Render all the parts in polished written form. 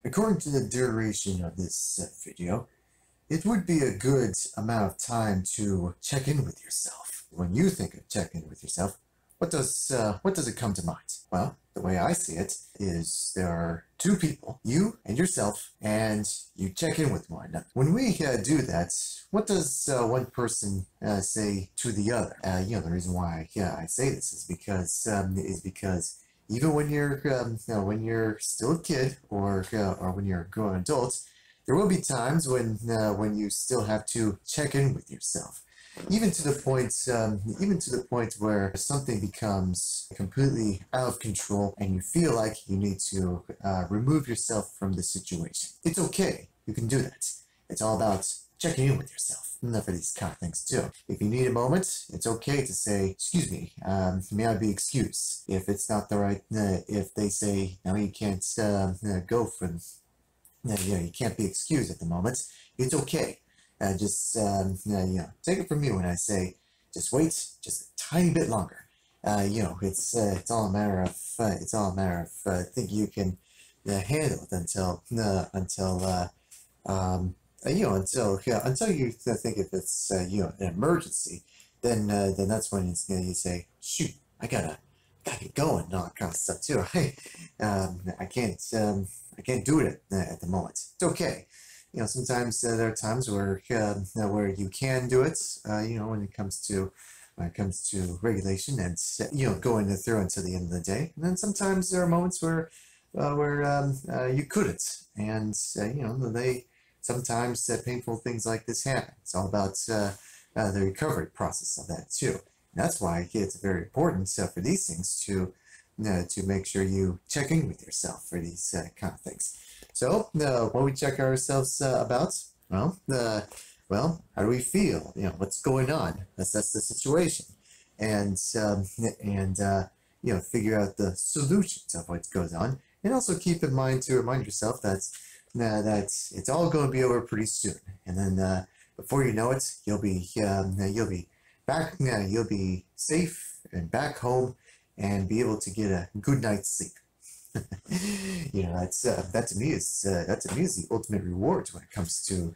According to the duration of this video, it would be a good amount of time to check in with yourself. When you think of checking with yourself, what does it come to mind? Well, the way I see it is there are two people, you and yourself, and you check in with one another. When we do that, what does one person say to the other? The reason why I say this is because even when you're still a kid or when you're a grown adult, there will be times when you still have to check in with yourself, even to the point where something becomes completely out of control and you feel like you need to remove yourself from the situation. It's okay. You can do that. It's all about checking in with yourself. Enough of these kind of things too. If you need a moment, it's okay to say, "Excuse me, may I be excused?" If it's not the right, if they say, "No, you can't go for." You can't be excused at the moment. It's okay. Just take it from me when I say, just wait, just a tiny bit longer. It's all a matter of thinking you can handle it until you think if it's an emergency. Then that's when you say, shoot, I gotta get going and all that kind of stuff too. I can't do it at the moment. It's okay. Sometimes there are times where you can do it. When it comes to regulation and going through until the end of the day. And then sometimes there are moments where you couldn't, and sometimes painful things like this happen. It's all about the recovery process of that too. And that's why it's very important for these things to make sure you check in with yourself for these kind of things. So what we check ourselves about, well, how do we feel? What's going on? Assess the situation, and figure out the solutions of what goes on, and also keep in mind to remind yourself that it's all going to be over pretty soon, and then before you know it, you'll be back. You'll be safe and back home, and be able to get a good night's sleep. That to me is the ultimate reward when it comes to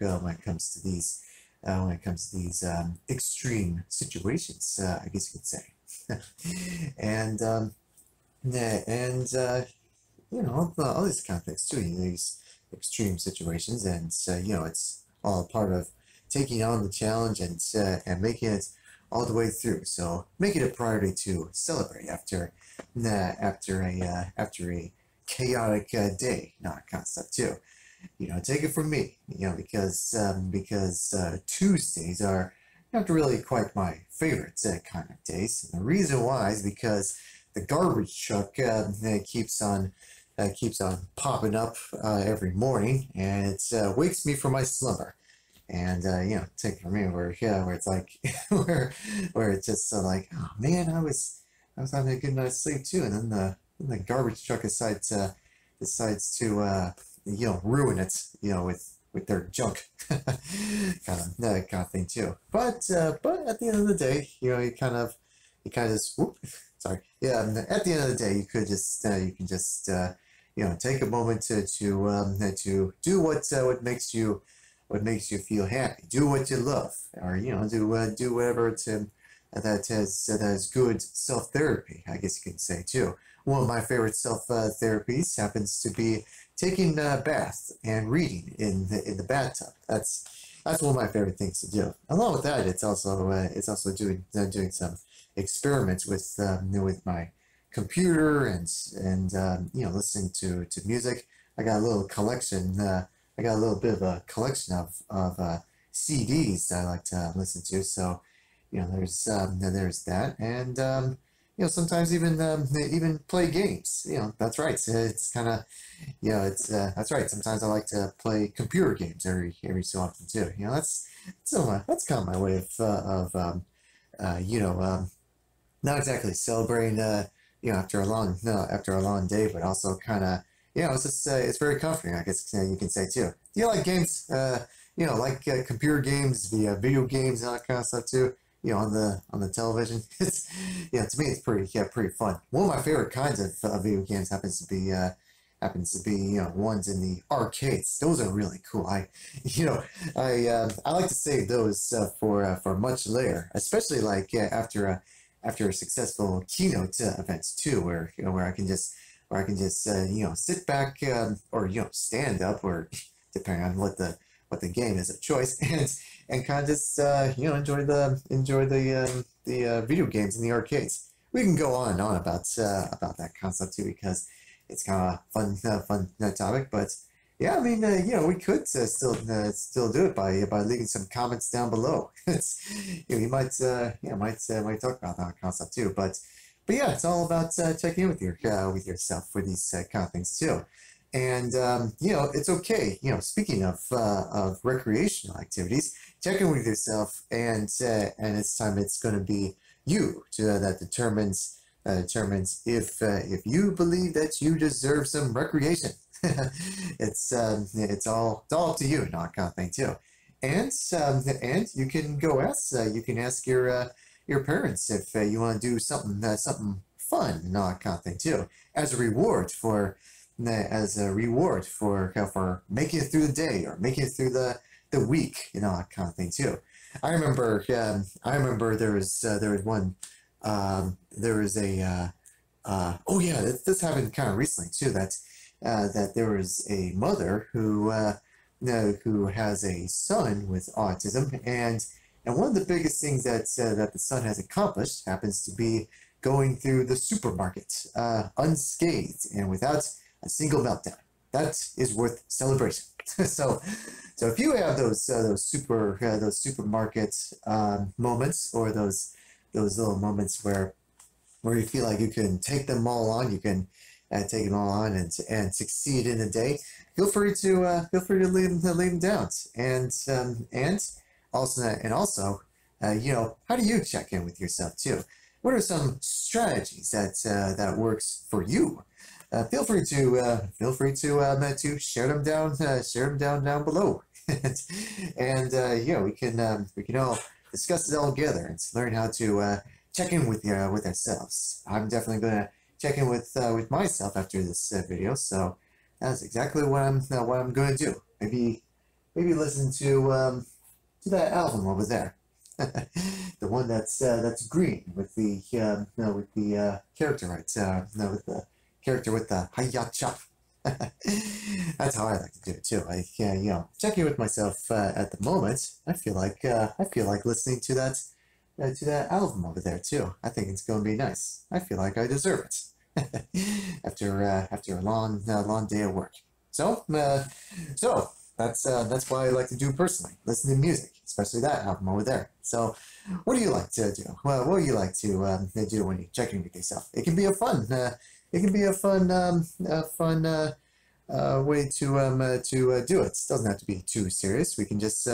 these extreme situations. I guess you could say, and all these kind of things too. These extreme situations, and it's all part of taking on the challenge and making it all the way through. So make it a priority to celebrate after a chaotic day, not kind of stuff too. Take it from me, because Tuesdays are not really quite my favorite kind of days. And the reason why is because the garbage truck keeps on popping up every morning, and it wakes me from my slumber. And take it from me where it's like where it's just like, oh man, I was having a good night's sleep too, and then the garbage truck decides to ruin it, with their junk, kind of thing too. But at the end of the day, you kind of just sorry, yeah. At the end of the day, you can just take a moment to do what makes you feel happy. Do what you love, or do whatever that has good self-therapy, I guess you could say too. One of my favorite self-therapies happens to be taking a bath and reading in the bathtub. That's one of my favorite things to do. Along with that, it's also doing some experiments with my computer and listening to music. I got a little collection. I got a little bit of a collection of CDs that I like to listen to. So, there's that, and sometimes even play games. That's right. It's kind of, that's right. Sometimes I like to play computer games every so often too. That's kind of my way of not exactly celebrating after a long day, but also kind of. It's very comforting, I guess you can say too. Do you like games? Computer games, the video games, and all that kind of stuff too. On the television. To me, it's pretty fun. One of my favorite kinds of video games happens to be happens to be ones in the arcades. Those are really cool. I like to save those for much later, especially like after a successful keynote events too, where I can just sit back or stand up, or depending on what the game is of choice, and kind of just enjoy the video games in the arcades. We can go on and on about that concept too, because it's kind of fun topic. But yeah, I mean, we could still do it by leaving some comments down below. We might might talk about that concept too. But yeah, it's all about checking in with yourself for these kind of things too. And it's okay. Speaking of recreational activities, check in with yourself, and it's time. It's going to be you that determines if you believe that you deserve some recreation. It's all up to you, not kind of thing too. And you can go ask your parents if you want to do something fun, not kind of thing too, as a reward for making it through the day or making it through the week, that kind of thing too. I remember there was one there was a oh yeah, this happened kind of recently too, that there was a mother who has a son with autism, and one of the biggest things that the son has accomplished happens to be going through the supermarket unscathed and without a single meltdown. That is worth celebration. So if you have those supermarket moments, or those little moments where you feel like you can take them all on, take them all on and succeed in a day, feel free to leave them down. And also, how do you check in with yourself too? What are some strategies that works for you? Feel free to share them down below, and we can all discuss it all together and learn how to check in with ourselves. I'm definitely gonna check in with myself after this video, so that's exactly what I'm gonna do. Maybe listen to that album over there, the one that's green with the character right with the character with the hi-ya chop. That's how I like to do it too. Checking with myself at the moment. I feel like listening to that album over there too. I think it's going to be nice. I feel like I deserve it after a long day of work. So that's what I like to do personally. Listen to music, especially that album over there. So, what do you like to do? Well, what do you like to do when you're checking with yourself? It can be a fun way to do it. It doesn't have to be too serious. We can just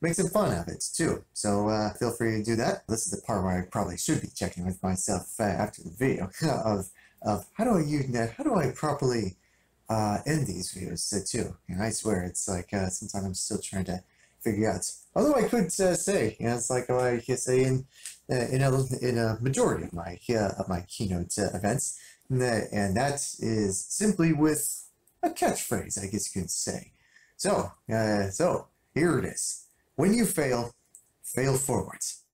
make some fun of it too. So feel free to do that. This is the part where I probably should be checking with myself after the video of how do I properly end these videos too. And I swear it's like sometimes I'm still trying to figure out. Although I could say, it's like I say in a majority of my keynote events, and that is simply with a catchphrase, I guess you could say. So here it is: when you fail, fail forwards.